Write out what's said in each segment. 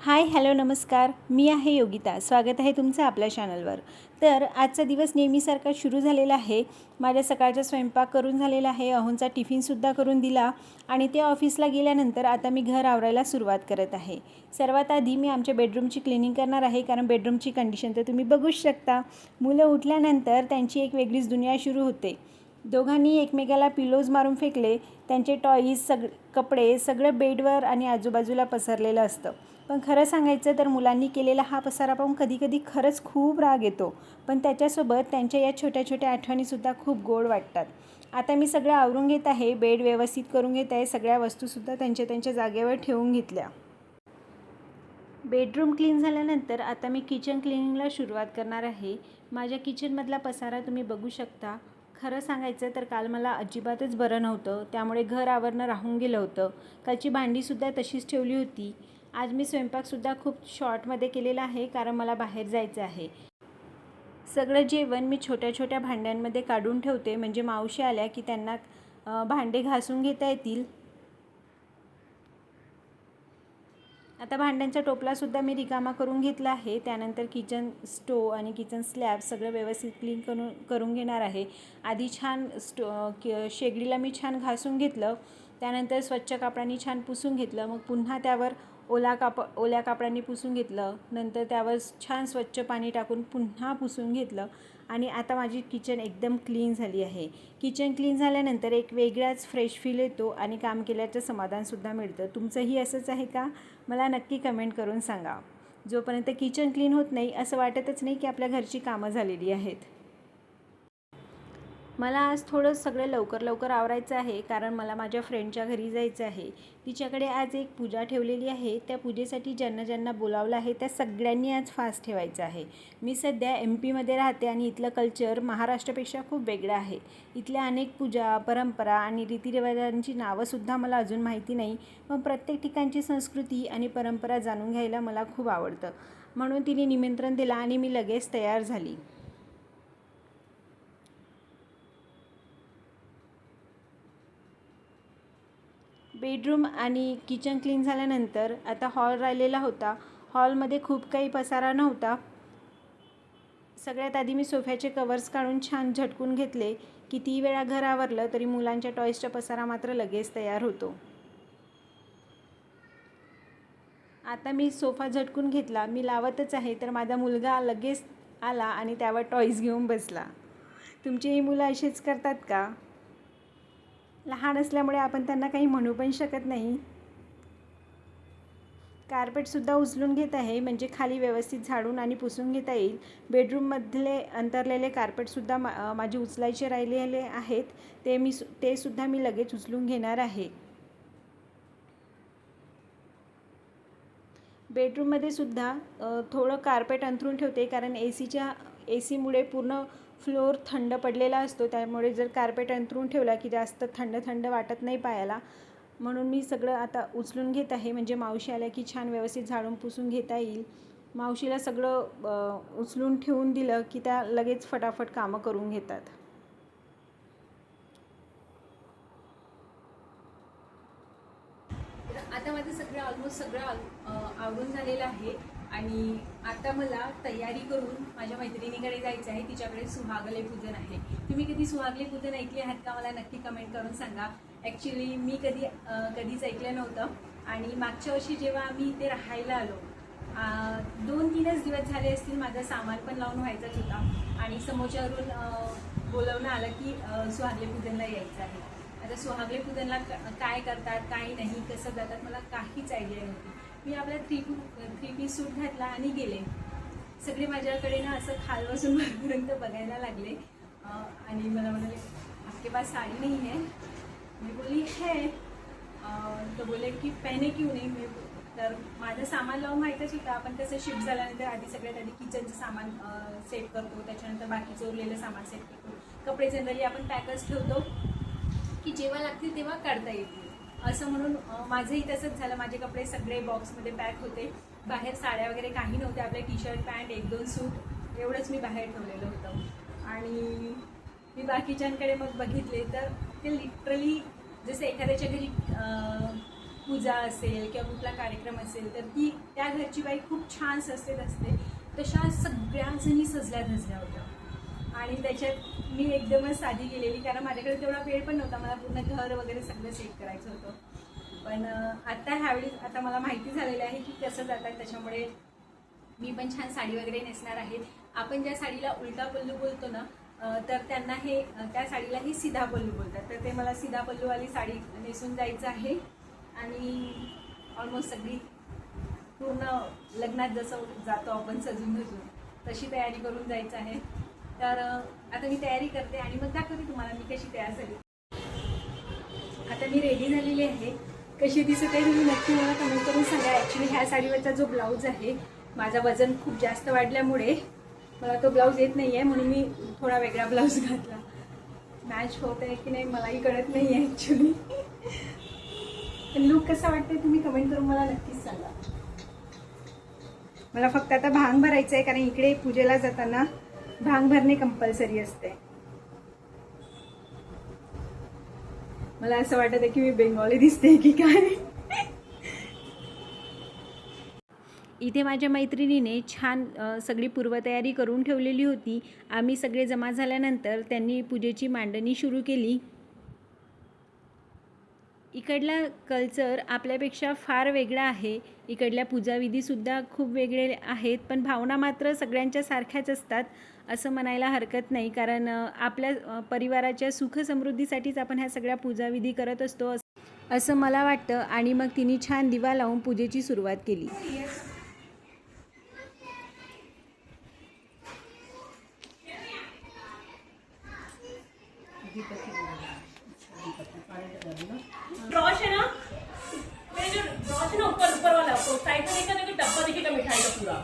Hi hello नमस्कार, मी आहे योगिता. स्वागत आहे तुमचं आपल्या चॅनलवर. तर आजचा दिवस नेहमीसारखा सुरू झालेला आहे. माझ्या सकाळचा स्वयंपाक करून झालेला आहे, अहोंचा टिफिनसुद्धा करून दिला आणि ते ऑफिसला गेल्यानंतर आता मी घर आवरायला सुरुवात करत आहे. सर्वात आधी मी आमच्या बेडरूमची क्लिनिंग करणार आहे, कारण बेडरूमची कंडिशन तर तुम्ही बघूच शकता. मुलं उठल्यानंतर त्यांची एक वेगळीच दुनिया सुरू होते. दोघांनी एकमेकाला पिलोज मारून फेकले. त्यांचे टॉईज कपडे सगळं बेडवर आणि आजूबाजूला पसरलेलं असतं. पण खरं सांगायचं तर मुलांनी केलेला हा पसारा पाहून कधीकधी खरंच खूप राग येतो. पण त्याच्यासोबत त्यांच्या या छोट्या छोट्या आठवणीसुद्धा खूप गोड वाटतात. आता मी सगळं आवरून घेत आहे, बेड व्यवस्थित करून घेत आहे, सगळ्या वस्तूसुद्धा त्यांच्या त्यांच्या जागेवर ठेवून घेतल्या. बेडरूम क्लीन झाल्यानंतर आता मी किचन क्लिनिंगला सुरुवात करणार आहे. माझ्या किचनमधला पसारा तुम्ही बघू शकता. खरं सांगायचं तर काल मला अजिबातच बरं नव्हतं, त्यामुळे घर आवरणं राहून गेलं होतं. कालची भांडीसुद्धा तशीच ठेवली होती. आज मी स्वयंपाकसुद्धा खूप शॉर्टमध्ये केलेला आहे, कारण मला बाहेर जायचं आहे. सगळं जेवण मी छोट्या छोट्या भांड्यांमध्ये काढून ठेवते, म्हणजे मावशी आल्या की त्यांना भांडे घासून घेता येतील. आता भांड्यांचा टोपलासुद्धा मी रिकामा करून घेतला आहे. त्यानंतर किचन स्टोव आणि किचन स्लॅब सगळं व्यवस्थित क्लीन करून घेणार आहे. आधी छान शेगडीला मी छान घासून घेतलं. त्यानंतर स्वच्छ कापडाने छान पुसून घेतलं. मग पुन्हा त्यावर ओल्या कापडाने पुसून घेतलं. नंतर त्यावर छान स्वच्छ पाणी टाकून पुन्हा पुसून घेतलं. आणि आता माझी किचन एकदम क्लीन झाली आहे. किचन क्लीन झाल्यानंतर एक वेगळाच फ्रेश फील येतो आणि काम केल्याचं समाधानसुद्धा मिळतं. तुमचंही असंच आहे का? मला नक्की कमेंट करून सांगा. जोपर्यंत किचन क्लीन होत नाही असं वाटतच नाही की आपल्या घरची कामं झालेली आहेत. मला आज थोडं सगळं लवकर आवरायचं आहे, कारण मला माझ्या फ्रेंडच्या घरी जायचं आहे. तिच्याकडे आज एक पूजा ठेवलेली आहे. त्या पूजेसाठी ज्यांना ज्यांना बोलावलं आहे त्या सगळ्यांनी आज फास्ट ठेवायचं आहे. मी सध्या MP मध्ये राहते आणि इथलं कल्चर महाराष्ट्रापेक्षा खूप वेगळं आहे. इथल्या अनेक पूजा, परंपरा आणि रीतिरिवाजांची नावंसुद्धा मला अजून माहिती नाही. पण प्रत्येक ठिकाणची संस्कृती आणि परंपरा जाणून घ्यायला मला खूप आवडतं. म्हणून तिने निमंत्रण दिलं आणि मी लगेच तयार झाली. बेडरूम आणि किचन क्लीन झाल्यानंतर आता हॉल राहिलेला होता. हॉलमध्ये खूप काही पसारा नव्हता. सगळ्यात आधी मी सोफ्याचे कवर्स काढून छान झटकून घेतले. कितीही वेळा घर आवरलं तरी मुलांच्या टॉईजचा पसारा मात्र लगेच तयार होतो. आता मी सोफा झटकून घेतला. मी लावतच आहे तर माझा मुलगा लगेच आला आणि त्यावर टॉईज घेऊन बसला. तुमचीही मुलं असेच करतात का? लहान असल्यामुळे आपण त्यांना काही म्हणू पण शकत नाही. कार्पेटसुद्धा उचलून घेत आहे, म्हणजे खाली व्यवस्थित झाडून आणि पुसून घेता येईल. बेडरूममधले अंतरलेले कार्पेटसुद्धा माझे उचलायचे राहिलेले आहेत. ते सुद्धा मी लगेच उचलून घेणार आहे. बेडरूममध्ये सुद्धा थोडं कार्पेट अंथरून ठेवते, कारण AC मुळे पूर्ण फ्लोअर थंड पडलेला असतो. त्यामुळे जर कार्पेट अंथरून ठेवला की जास्त थंड वाटत नाही पायाला. म्हणून मी सगळं आता उचलून घेत आहे, म्हणजे मावशी आल्या की छान व्यवस्थित झाडून पुसून घेता येईल. मावशीला सगळं उचलून ठेवून दिलं की त्या लगेच फटाफट कामं करून घेतात. आता माझं ऑलमोस्ट सगळं आवरून झालेलं आहे आणि आता मला तयारी करून माझ्या मैत्रिणीकडे जायचं आहे. तिच्याकडे सुहागले पूजन आहे. तुम्ही कधी सुहागले पूजन ऐकले आहात का? मला नक्की कमेंट करून सांगा. ॲक्च्युली मी कधीच ऐकलं नव्हतं आणि मागच्या वर्षी जेव्हा आम्ही इथे राहायला आलो 2-3च दिवस झाले असतील, माझं सामान पण लावून व्हायचंच होता आणि समोरच्यावरून बोलवणं आलं की सुहागले पूजनला यायचं आहे. आता सुहागले पूजनला काय करतात, काय नाही, कसं जातात, मला काहीच आयडिया नव्हती. मी आपला थ्री पीस सूट घातला आणि गेले. सगळे माझ्याकडे ना असं खालपासून वरपर्यंत बघायला लागले आणि मला म्हणाले आपके पास साडी नहीं है? मी बोलली है. तो बोले की पहने क्यों नहीं? तर माझं सामान लावून माहीतच होतं. आपण कसं शिफ्ट झाल्यानंतर सगळ्यात आधी किचनचं सामान सेट करतो, त्याच्यानंतर बाकीचं उरलेलं सामान सेट करतो. कपडे जनरली आपण पॅकच ठेवतो की जेव्हा लागतील तेव्हा काढता येतील, असं म्हणून माझंही तसंच झालं. माझे कपडे सगळे बॉक्समध्ये पॅक होते. बाहेर साड्या वगैरे काही नव्हत्या. आपले टी-शर्ट, पॅन्ट, 1-2 सूट एवढंच मी बाहेर ठेवलेलं होतं. आणि मी बाकीच्यांकडे मग बघितले तर ते लिटरली जसं एखाद्याच्या घरी पूजा असेल किंवा कुठला कार्यक्रम असेल तर ती त्या घरची बाई खूप छान सजते असते, तशा सगळ्याजणी सजल्या धजल्या होत्या. आणि त्याच्यात मी एकदमच साधी गेलेली, कारण माझ्याकडे तेवढा वेळ पण नव्हता, मला पूर्ण घर वगैरे सगळं सेट करायचं होतं. पण आता ह्यावेळी आता मला माहिती झालेलं आहे की कसं जातात, त्याच्यामुळे मी पण छान साडी वगैरे नेसणार आहे. आपण ज्या साडीला उलटा पल्लू बोलतो ना, तर त्यांना त्या साडीलाही सीधा पल्लू बोलतात. तर ते मला सीधा पल्लूवाली साडी नेसून जायचं आहे आणि ऑलमोस्ट सगळी पूर्ण लग्नात जसं जातो आपण सजून धजून तशी तयारी करून जायचं आहे. तर आता मी तयारी करते आणि मग दाखवते तुम्हाला मी कशी तयार झाली. आता मी रेडी झालेली आहे. कशी दिसत आहे तुम्ही नक्की मला कमेंट करून सांगा. ॲक्च्युली ह्या साडीवरचा जो ब्लाऊज आहे, माझा वजन खूप जास्त वाढल्यामुळे मला तो ब्लाऊज येत नाही आहे, म्हणून मी थोडा वेगळा ब्लाऊज घातला. मॅच होत आहे की नाही मलाही कळत नाही आहे ॲक्च्युली. पण लुक कसा वाटतंय तुम्ही कमेंट करून मला नक्कीच सांगा. मला फक्त आता भांग भरायचं आहे, कारण इकडे पूजेला जाताना भांग भरणे कंपल्सरी असते. मला असं वाटत आहे की मी बेंगॉली दिसते की काय. इथे माझ्या मैत्रिणीने छान सगळी पूर्वतयारी करून ठेवलेली होती. आम्ही सगळे जमा झाल्यानंतर त्यांनी पूजेची मांडणी सुरू केली. इकडला कल्चर आपल्यापेक्षा फार वेगळा आहे. इकडल्या पूजाविधीसुद्धा खूप वेगळे आहेत, पण भावना मात्र सगळ्यांच्या सारख्याच असतात असं म्हणायला हरकत नाही, कारण आपल्या परिवाराच्या सुखसमृद्धीसाठीच आपण ह्या सगळ्या पूजाविधी करत असतो असं मला वाटतं. आणि मग तिने छान दिवा लावून पूजेची सुरुवात केली. ब्रश है ना, मेरे जो ब्रश है ना ऊपर वाला, तो साइड में देखा तो डब्बा दिखेगा मिठाई का पूरा,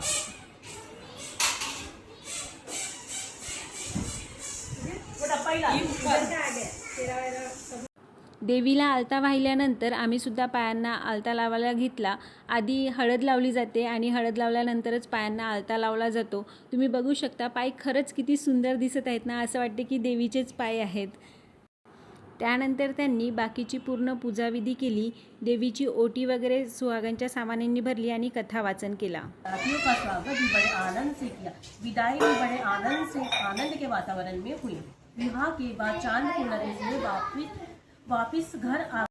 वो डब्बा ही ला देवीला आलता वाहिल्यानंतर आम्ही सुद्धा पायांना आलता लावायला घेतला. आधी हळद लावली जाते आणि हळद लावल्यानंतरच पायांना आलता लावला जातो. तुम्ही बघू शकता पाय खरंच किती सुंदर दिसत आहेत ना, असं वाटते की देवीचेच पाय आहेत. त्यानंतर त्यांनी बाकीची पूर्ण पूजाविधी केली. देवीची ओटी वगैरे सुहागांच्या सामानांनी भरली आणि कथा वाचन केला. साथियों का स्वागत भी बड़े आनंद से किया, विदाई भी बड़े आनंद के वातावरण में हुई. विवाह के बाद चांद के नरेश में वापिस घर आ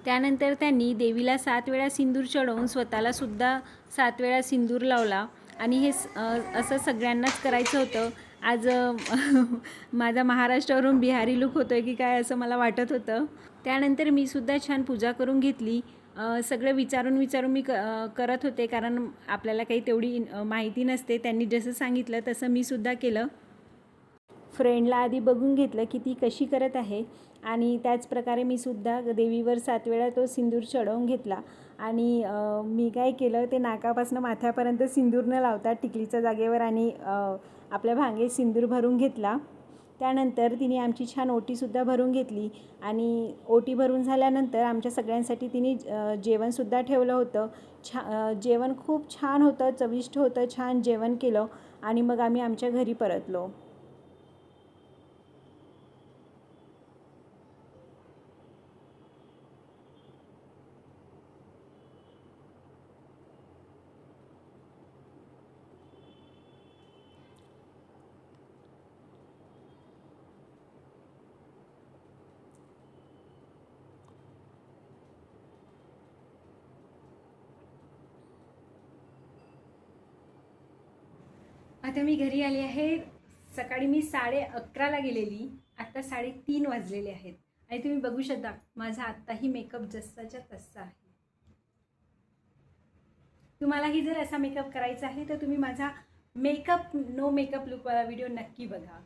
त्यानंतर त्यांनी देवीला 7 वेळा सिंदूर चढवून स्वतःला सुद्धा 7 वेळा सिंदूर लावला. आणि हे असं सगळ्यांनाच करायचं होतं. आज माझा महाराष्ट्रावरून बिहारी लुक होतोय की काय असं मला वाटत होतं. त्यानंतर मी सुद्धा छान पूजा करून घेतली. सगळं विचारून मी करत होते, कारण आपल्याला काही तेवढी माहिती नसते. त्यांनी जसं सांगितलं तसं मी सुद्धा केलं. फ्रेंडला आधी बघून घेतलं की ती कशी करत आहे, आणि त्याचप्रकारे मी सुद्धा देवीवर 7 वेळा तो सिंदूर चढवून घेतला. आणि मी काय केलं, ते नाकापासून माथ्यापर्यंत सिंदूर न लावता टिकलीच्या जागेवर आणि आपल्या भांगे सिंदूर भरून घेतला. त्यानंतर तिने आमची छान ओटीसुद्धा भरून घेतली. आणि ओटी भरून झाल्यानंतर आमच्या सगळ्यांसाठी तिने जेवणसुद्धा ठेवलं होतं. जेवण खूप छान होतं, चविष्ट होतं. छान जेवण केलं आणि मग आम्ही आमच्या घरी परतलो. आता मी घरी आली आहे. सकाळी मी 11:30ला गेलेली, आता 3:30 वाजलेले आहेत. आणि तुम्ही बघू शकता माझा आत्ताही मेकअप जसाच्या तसा आहे. तुम्हालाही जर असा मेकअप करायचा आहे तर तुम्ही माझा नो मेकअप लुकवाला व्हिडिओ नक्की बघा.